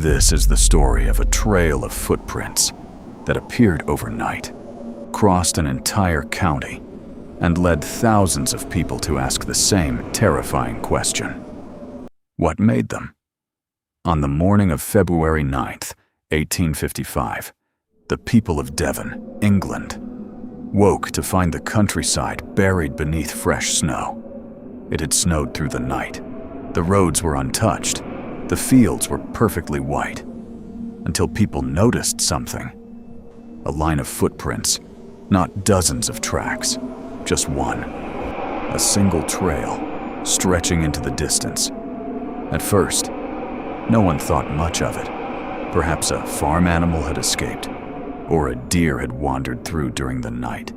This is the story of a trail of footprints that appeared overnight, crossed an entire county, and led thousands of people to ask the same terrifying question. What made them? On the morning of February 9th, 1855, the people of Devon, England, woke to find the countryside buried beneath fresh snow. It had snowed through the night. The roads were untouched. The fields were perfectly white. Until people noticed something. A line of footprints, not dozens of tracks, just one. A single trail, stretching into the distance. At first, no one thought much of it. Perhaps a farm animal had escaped, or a deer had wandered through during the night.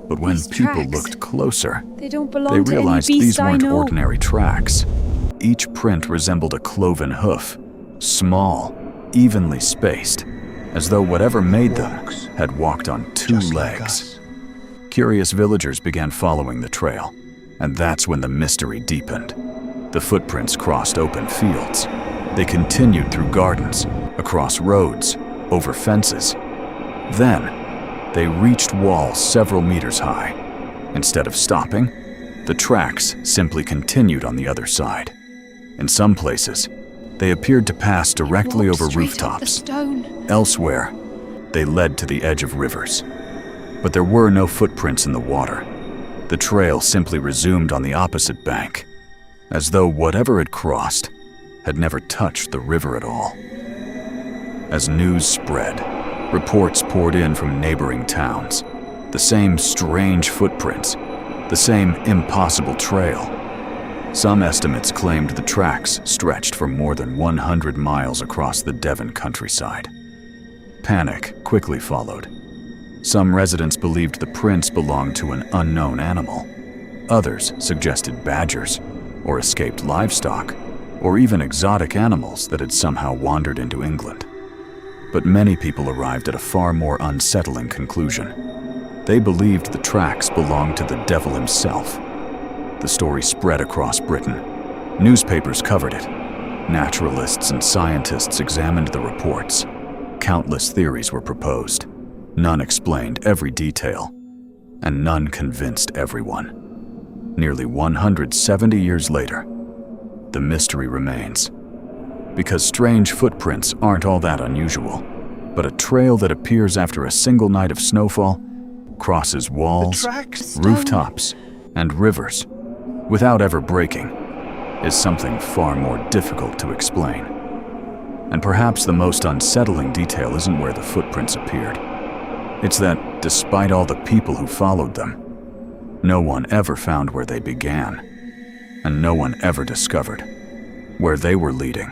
But when people looked closer, they realized these weren't ordinary tracks. Each print resembled a cloven hoof, small, evenly spaced, as though whatever made them had walked on two legs. Curious villagers began following the trail, and that's when the mystery deepened. The footprints crossed open fields. They continued through gardens, across roads, over fences. Then, they reached walls several meters high. Instead of stopping, the tracks simply continued on the other side. In some places, they appeared to pass directly over rooftops. Elsewhere, they led to the edge of rivers. But there were no footprints in the water. The trail simply resumed on the opposite bank, as though whatever it crossed had never touched the river at all. As news spread, reports poured in from neighboring towns. The same strange footprints, the same impossible trail. Some estimates claimed the tracks stretched for more than 100 miles across the Devon countryside. Panic quickly followed. Some residents believed the prints belonged to an unknown animal. Others suggested badgers, or escaped livestock, or even exotic animals that had somehow wandered into England. But many people arrived at a far more unsettling conclusion. They believed the tracks belonged to the devil himself. The story spread across Britain. Newspapers covered it. Naturalists and scientists examined the reports. Countless theories were proposed. None explained every detail, and none convinced everyone. Nearly 170 years later, the mystery remains. Because strange footprints aren't all that unusual, but a trail that appears after a single night of snowfall crosses walls, rooftops, and rivers without ever breaking is something far more difficult to explain. And perhaps the most unsettling detail isn't where the footprints appeared. It's that, despite all the people who followed them, no one ever found where they began, and no one ever discovered where they were leading.